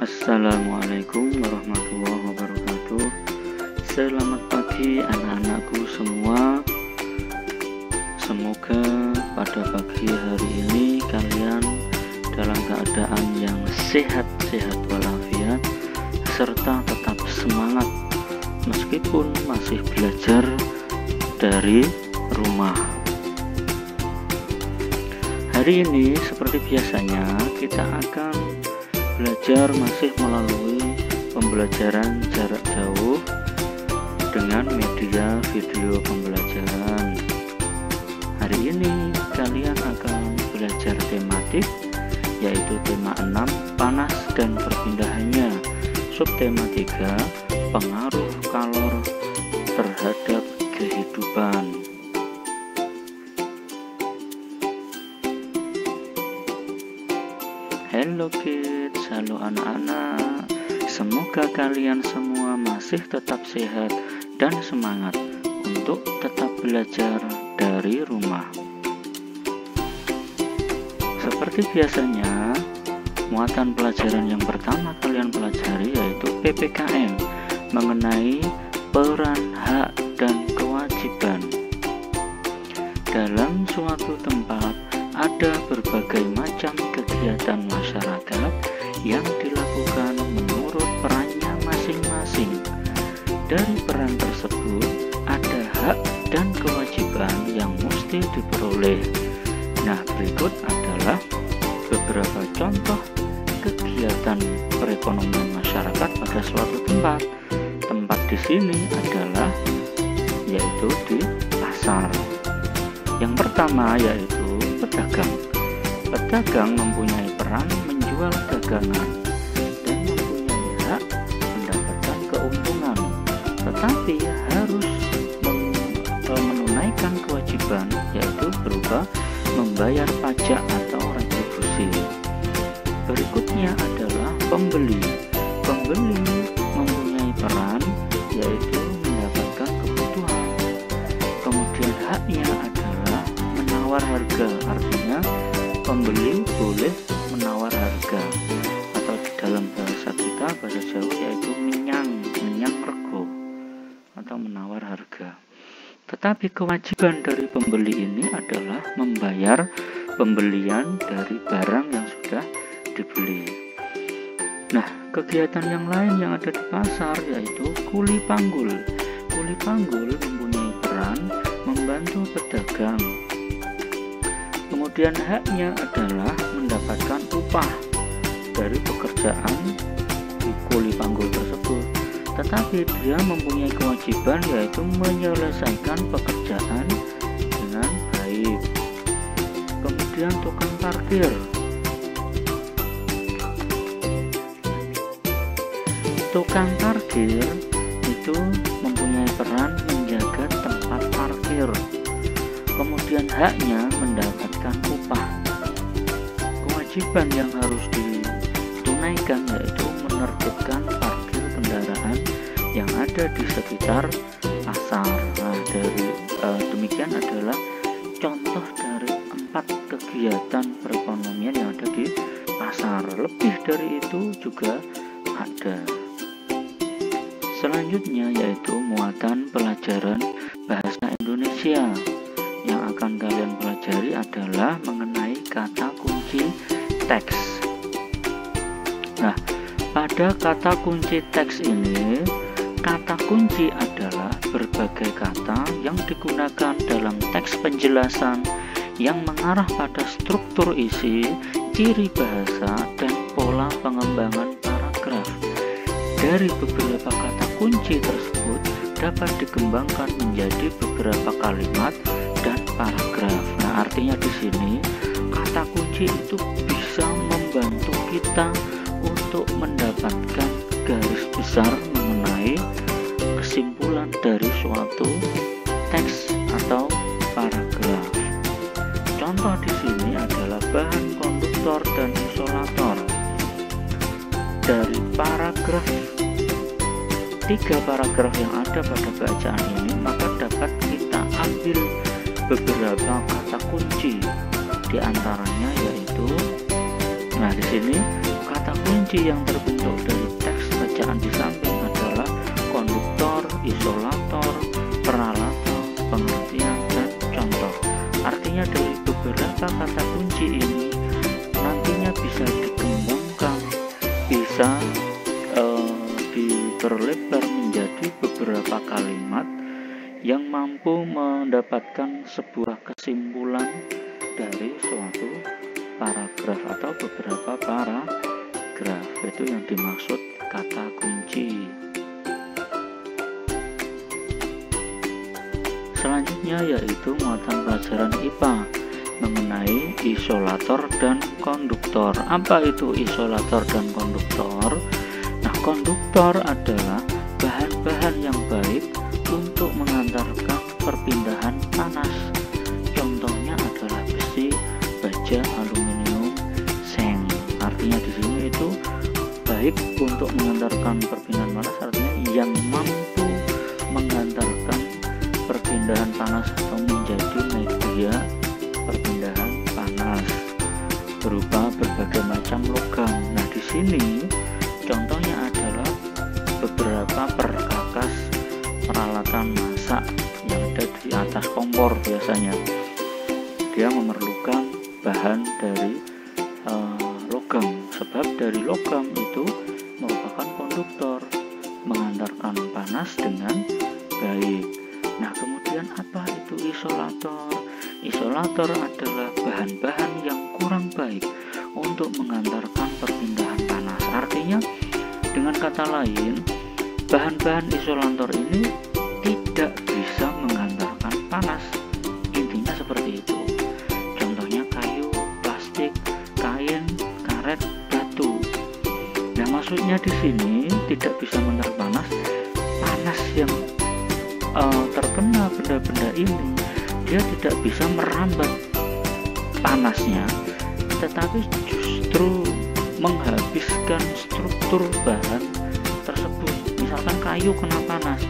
Assalamualaikum warahmatullahi wabarakatuh. Selamat pagi anak-anakku semua. Semoga pada pagi hari ini kalian dalam keadaan yang sehat-sehat walafiat serta tetap semangat meskipun masih belajar dari rumah. Hari ini seperti biasanya kita akan belajar masih melalui pembelajaran jarak jauh dengan media video pembelajaran. Hari ini kalian akan belajar tematik, yaitu tema 6 panas dan perpindahannya, subtema 3 pengaruh kalor terhadap kehidupan. Halo kids, halo anak-anak. Semoga kalian semua masih tetap sehat dan semangat untuk tetap belajar dari rumah. Seperti biasanya, muatan pelajaran yang pertama kalian pelajari yaitu PPKM mengenai peran, hak, dan kewajiban. Dalam suatu tempat ada berbagai macam kegiatan masyarakat yang dilakukan menurut perannya masing-masing. Dari peran tersebut ada hak dan kewajiban yang mesti diperoleh. Nah, berikut adalah beberapa contoh kegiatan perekonomian masyarakat pada suatu tempat. Tempat di sini adalah yaitu di pasar. Yang pertama yaitu pedagang. Pedagang mempunyai peran menjual dagangan dan mempunyai hak mendapatkan keuntungan, tetapi harus menunaikan kewajiban, yaitu berupa membayar pajak atau retribusi. Berikutnya adalah pembeli. Pembeli mempunyai peran yaitu mendapatkan kebutuhan. Kemudian haknya adalah menawar harga, artinya pembeli boleh menawar harga, atau di dalam bahasa kita, bahasa Jawa, yaitu menyang rego atau menawar harga. Tetapi kewajiban dari pembeli ini adalah membayar pembelian dari barang yang sudah dibeli. Nah, kegiatan yang lain yang ada di pasar yaitu kuli panggul. Kuli panggul mempunyai peran membantu pedagang. Kemudian haknya adalah mendapatkan upah dari pekerjaan di kuli panggul tersebut. Tetapi dia mempunyai kewajiban yaitu menyelesaikan pekerjaan dengan baik. Kemudian tukang parkir. Tukang parkir itu mempunyai peran menjaga tempat parkir. Kemudian haknya mendapatkan upah. Kewajiban yang harus ditunaikan yaitu menertibkan parkir kendaraan yang ada di sekitar pasar. Nah, demikian adalah contoh dari 4 kegiatan perekonomian yang ada di pasar. Lebih dari itu juga ada. Selanjutnya yaitu muatan pelajaran bahasa Indonesia. Yang akan kalian pelajari adalah mengenai kata kunci teks. Nah, pada kata kunci teks ini, kata kunci adalah berbagai kata yang digunakan dalam teks penjelasan yang mengarah pada struktur isi, ciri bahasa, dan pola pengembangan paragraf. Dari beberapa kata kunci tersebut dapat dikembangkan menjadi beberapa kalimat dan paragraf. Nah, artinya di sini kata kunci itu bisa membantu kita untuk mendapatkan garis besar mengenai kesimpulan dari suatu teks atau paragraf. Contoh di sini adalah bahan konduktor dan isolator. Dari paragraf 3 paragraf yang ada pada bacaan ini, maka dapat kita ambil beberapa kata kunci. Di antaranya yaitu, nah di sini kata kunci yang terbentuk dari teks bacaan di samping adalah konduktor, isolator, peralator, pengertian, dan contoh. Artinya dari beberapa kata kunci ini nantinya bisa dikembangkan, bisa diperlebar menjadi beberapa kalimat yang mampu mendapatkan sebuah kesimpulan dari suatu paragraf atau beberapa paragraf. Itu yang dimaksud kata kunci. Selanjutnya yaitu muatan pelajaran IPA mengenai isolator dan konduktor. Apa itu isolator dan konduktor? Nah, konduktor adalah bahan-bahan yang baik untuk mengantarkan perpindahan panas. Contohnya adalah besi, baja, aluminium, seng. Artinya di sini itu baik untuk mengantarkan perpindahan panas, artinya yang mampu mengantarkan perpindahan panas atau menjadi media perpindahan panas berupa berbagai macam logam. Nah, di sini contohnya adalah beberapa perkakas peralatan masak yang ada di atas kompor. Biasanya dia memerlukan bahan dari logam, sebab dari logam itu merupakan konduktor, mengantarkan panas dengan baik. Nah, kemudian apa itu isolator? Isolator adalah bahan-bahan yang kurang baik untuk mengantarkan perpindahan panas. Artinya dengan kata lain, bahan-bahan isolator ini tidak bisa mengantarkan panas. Intinya seperti itu. Contohnya kayu, plastik, kain, karet, batu. Nah, maksudnya di sini tidak bisa mengantar panas. Panas yang terkena benda-benda ini, dia tidak bisa merambat panasnya, tetapi justru menghabiskan struktur bahan tersebut. Misalkan kayu kena panas,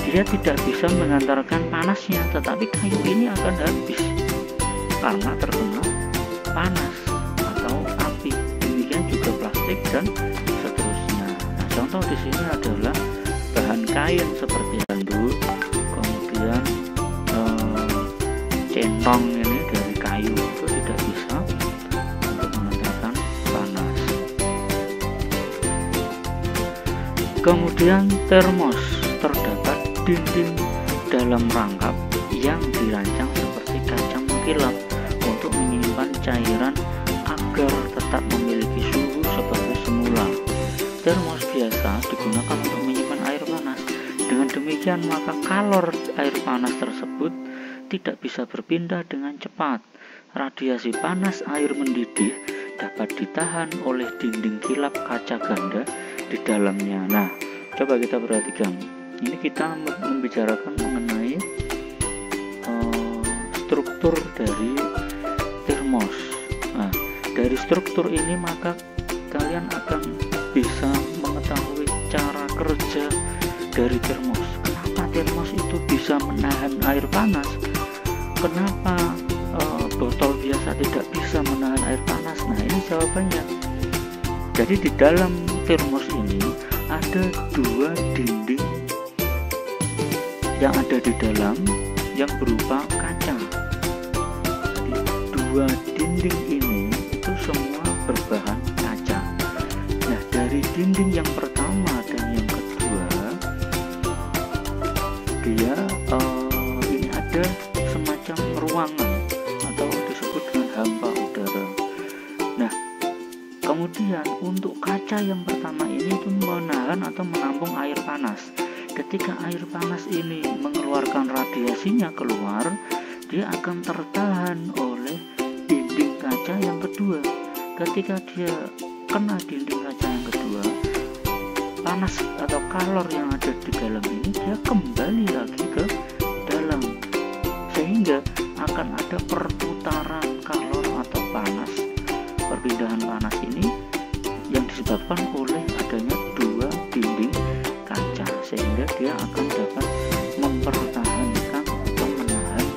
dia tidak bisa mengantarkan panasnya, tetapi kayu ini akan habis karena terkena panas atau api. Demikian juga plastik dan seterusnya. Nah, contoh di sini adalah bahan kain seperti handuk, kemudian centong ini dari kayu, itu tidak bisa untuk mengantarkan panas. Kemudian termos, terdapat dinding dalam rangkap yang dirancang seperti kaca mengkilap untuk menyimpan cairan agar tetap memiliki suhu seperti semula. Termos biasa digunakan untuk menyimpan air panas. Dengan demikian maka kalor air panas tersebut tidak bisa berpindah dengan cepat. Radiasi panas air mendidih dapat ditahan oleh dinding kilap kaca ganda di dalamnya. Nah, coba kita perhatikan. Ini kita membicarakan mengenai struktur dari termos. Nah, dari struktur ini maka kalian akan bisa mengetahui cara kerja dari termos. Kenapa termos itu bisa menahan air panas? Kenapa botol biasa tidak bisa menahan air panas? Nah, ini jawabannya. Jadi di dalam termos ini ada dua dinding yang ada di dalam yang berupa kaca. Jadi dua dinding ini itu semua berbahan kaca. Nah, dari dinding yang pertama dan yang kedua, dia ini ada semacam ruangan atau disebut dengan hampa udara. Nah, kemudian untuk kaca yang pertama ini itu menahan atau menampung air panas. Ketika air panas ini mengeluarkan radiasinya keluar, dia akan tertahan oleh dinding kaca yang kedua. Ketika dia kena dinding kaca yang kedua, panas atau kalor yang ada di dalam ini dia kembali lagi ke dalam, sehingga akan ada perputaran kalor atau panas. Perpindahan panas ini yang disebabkan oleh adanya dua dinding kaca, sehingga dia akan dapat mempertahankan atau menahan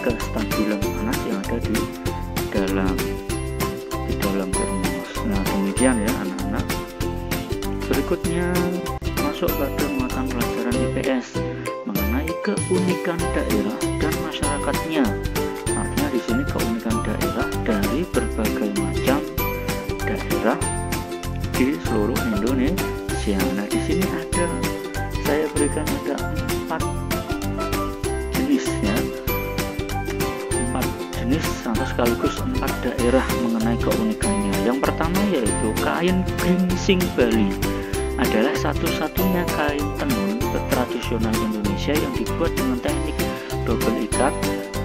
kestabilan panas yang ada di dalam. Demikian ya anak-anak. Berikutnya masuk pada muatan pelajaran IPS mengenai keunikan daerah dan masyarakatnya. Artinya di sini keunikan daerah dari berbagai macam daerah di seluruh Indonesia. Nah, di sini saya berikan ada 4 jenis ya. 4 jenis atau sekaligus 4 daerah mengenai keunikannya. Yang pertama yaitu kain geringsing Bali. Adalah satu-satunya kain tenun tradisional Indonesia yang dibuat dengan teknik double ikat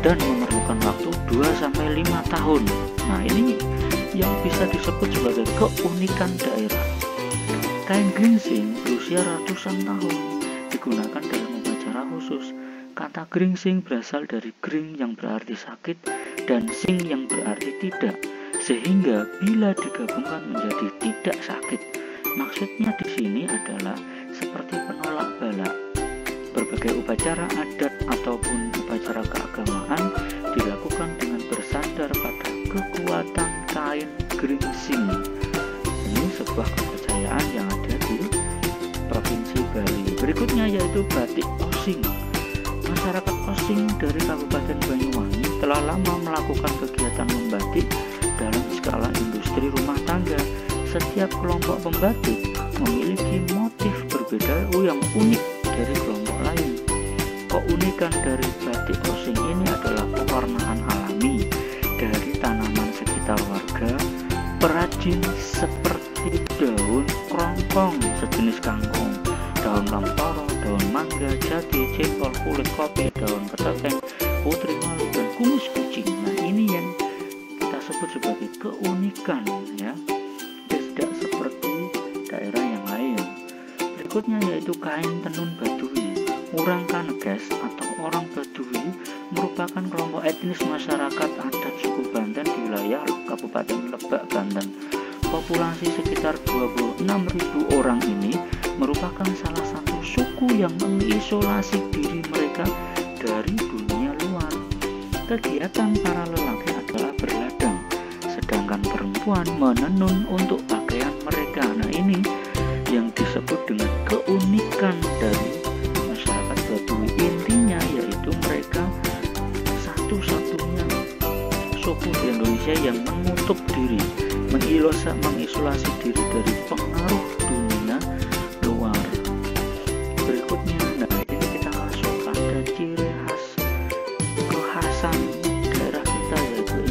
dan memerlukan waktu 2-5 tahun. Nah, ini yang bisa disebut sebagai keunikan daerah. Kain geringsing berusia ratusan tahun, digunakan dalam upacara khusus. Kata geringsing berasal dari gering yang berarti sakit dan sing yang berarti tidak, sehingga bila digabungkan menjadi tidak sakit. Maksudnya di sini adalah seperti penolak bala. Berbagai upacara adat ataupun upacara keagamaan dilakukan dengan bersandar pada kekuatan kain geringsing. Ini sebuah kepercayaan yang ada di Provinsi Bali. Berikutnya yaitu batik Osing. Masyarakat Osing dari Kabupaten Banyuwangi telah lama melakukan kegiatan membatik dalam skala industri rumah tangga. Setiap kelompok pembatik memiliki motif berbeda yang unik dari kelompok lain. Keunikan dari batik Osing ini adalah pewarnaan alami dari tanaman sekitar warga, perajin seperti daun kerongkong sejenis kangkung, daun lemporo, daun mangga, jati, jengkol, kulit kopi, daun ketapeng, putri malu, dan kumis kucing. Nah, ini yang kita sebut sebagai keunikan ya. Tidak seperti daerah yang lain. Berikutnya yaitu kain tenun Baduy. Orang Kaneges atau orang Baduy merupakan kelompok etnis masyarakat adat suku Banten di wilayah Kabupaten Lebak, Banten. Populasi sekitar 26.000 orang ini merupakan salah satu suku yang mengisolasi diri mereka dari dunia luar. Kegiatan para lelaki adalah berladang, sedangkan perempuan menenun untuk pakaian mereka. Nah, ini yang disebut dengan keunikan dari masyarakat Baduy. Intinya yaitu mereka satu-satunya suku di Indonesia yang menutup diri, mengisolasi diri dari pengaruh dunia luar. Berikutnya, nah ini kita masuk pada ciri khas kekhasan daerah kita yaitu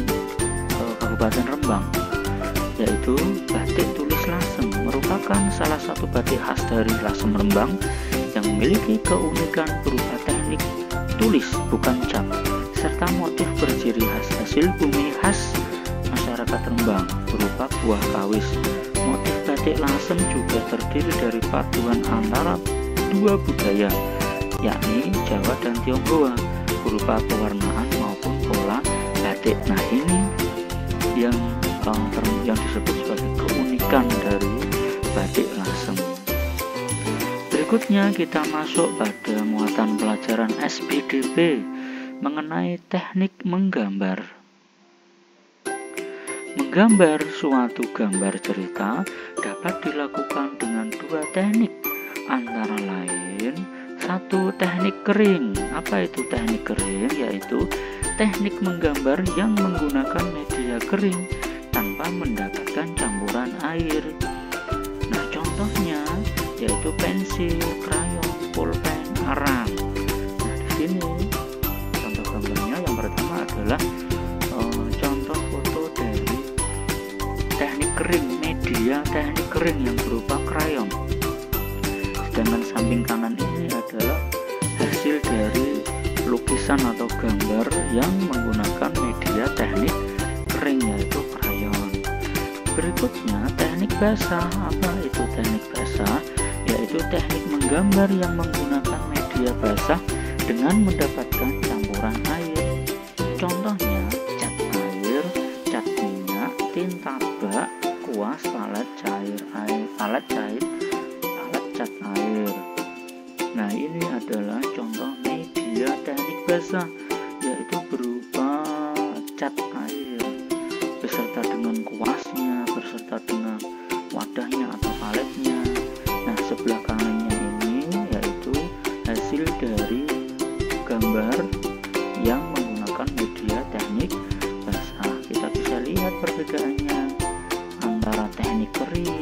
Kabupaten Rembang, yaitu batik tulis lasem. Merupakan salah satu batik khas dari Lasem Rembang yang memiliki keunikan berupa teknik tulis bukan cap, serta motif berciri khas hasil bumi khas masyarakat Rembang berupa buah kawis. Motif batik lasem juga terdiri dari paduan antara dua budaya, yakni Jawa dan Tionghoa, berupa pewarnaan maupun pola batik. Nah, ini yang disebut sebagai keunikan dari batik lasem. Berikutnya kita masuk pada muatan pelajaran SPDP mengenai teknik menggambar. Menggambar suatu gambar cerita dapat dilakukan dengan 2 teknik, antara lain 1 teknik kering. Apa itu teknik kering? Yaitu teknik menggambar yang menggunakan media kering tanpa mendapatkan campuran air. Nah, contohnya yaitu pensil, krayon, pulpen, arang. Nah, di sini contoh gambarnya yang pertama adalah contoh foto dari teknik kering, media teknik kering yang berupa krayon. Sedangkan samping kanan ini adalah hasil dari lukisan atau gambar yang menggunakan media teknik kering yaitu krayon. Berikutnya teknik basah. Apa itu teknik basah? Yaitu teknik menggambar yang menggunakan media basah dengan mendapatkan campuran air. Contohnya cat air, cat minyak, tinta bak, kuas, alat cat air. Nah, ini adalah contoh media teknik basah, yaitu berupa cat air beserta dengan kuasnya, beserta dengan wadahnya atau paletnya. Nah, sebelah kanannya ini yaitu hasil dari gambar yang menggunakan media teknik basah. Kita bisa lihat perbedaannya antara teknik kering